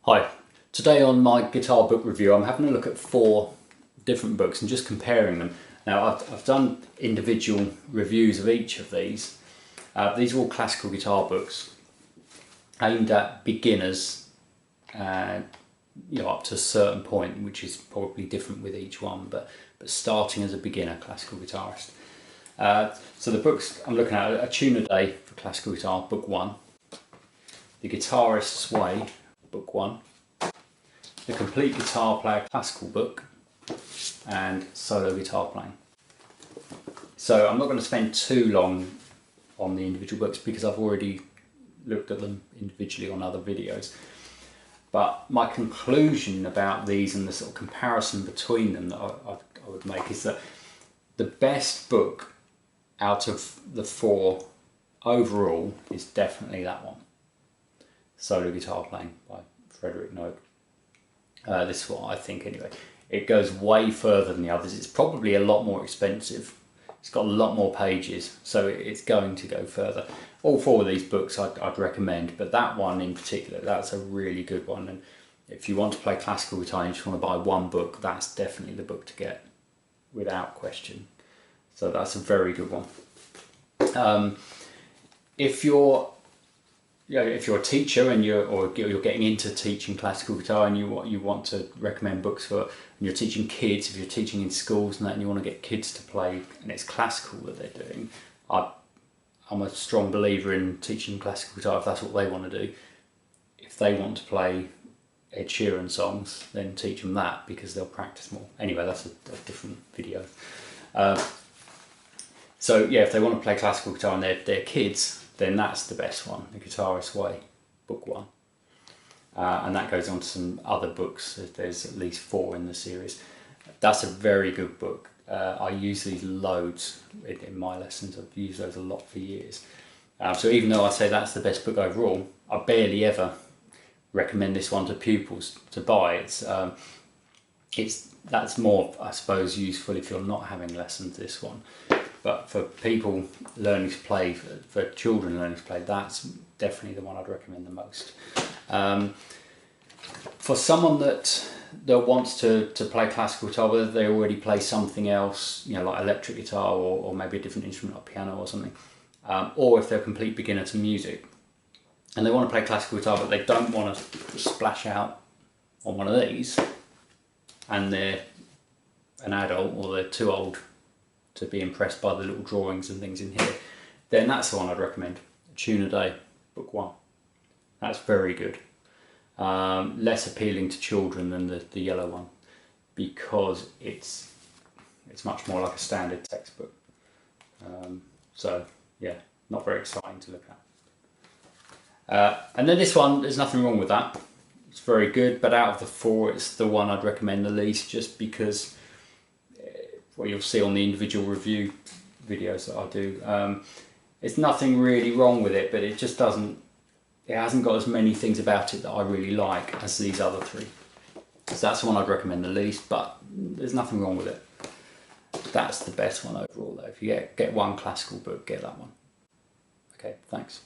Hi, today on my guitar book review I'm having a look at 4 different books and just comparing them. Now I've done individual reviews of each of these. These are all classical guitar books aimed at beginners, up to a certain point, which is probably different with each one, but starting as a beginner classical guitarist. So the books I'm looking at are A Tune a Day for Classical Guitar, Book 1, The Guitarist's Way, Book 1, The Complete Guitar Player Classical Book, and Solo Guitar Playing. So I'm not going to spend too long on the individual books because I've already looked at them individually on other videos. But my conclusion about these and the sort of comparison between them that I would make is that the best book out of the 4 overall is definitely that one, Solo Guitar Playing by Frederick Nogue. This is what I think anyway. It goes way further than the others. It's probably a lot more expensive. It's got a lot more pages, so it's going to go further. All 4 of these books I'd recommend, but that one in particular, that's a really good one. And if you want to play classical guitar and you just want to buy one book, that's definitely the book to get, without question. So that's a very good one. If you're a teacher and you're getting into teaching classical guitar and you want to recommend books for, and you're teaching kids, if you're teaching in schools and that, and you want to get kids to play and it's classical that they're doing, I'm a strong believer in teaching classical guitar if that's what they want to do. If they want to play Ed Sheeran songs, then teach them that because they'll practice more. Anyway, that's a different video. So yeah, if they want to play classical guitar and they're kids, then that's the best one, The Guitarist's Way, Book 1. And that goes on to some other books. There's at least 4 in the series. That's a very good book. I use these loads in my lessons. I've used those a lot for years. So even though I say that's the best book overall, I barely ever recommend this one to pupils to buy. That's more, I suppose, useful if you're not having lessons, this one. But for people learning to play, for children learning to play, that's definitely the one I'd recommend the most. For someone that wants to play classical guitar, whether they already play something else, like electric guitar or maybe a different instrument like piano or something, or if they're a complete beginner to music and they want to play classical guitar but they don't want to splash out on one of these and they're an adult or they're too old to be impressed by the little drawings and things in here, then that's the one I'd recommend. A Tune a Day, Book 1. That's very good. Less appealing to children than the yellow one because it's much more like a standard textbook. So yeah, not very exciting to look at. And then this one, there's nothing wrong with that. It's very good, but out of the 4, it's the one I'd recommend the least, just because what you'll see on the individual review videos that I do, there's nothing really wrong with it, but it just hasn't got as many things about it that I really like as these other 3. So that's the one I'd recommend the least, but there's nothing wrong with it. That's the best one overall though. If you get one classical book, get that one. Okay, thanks.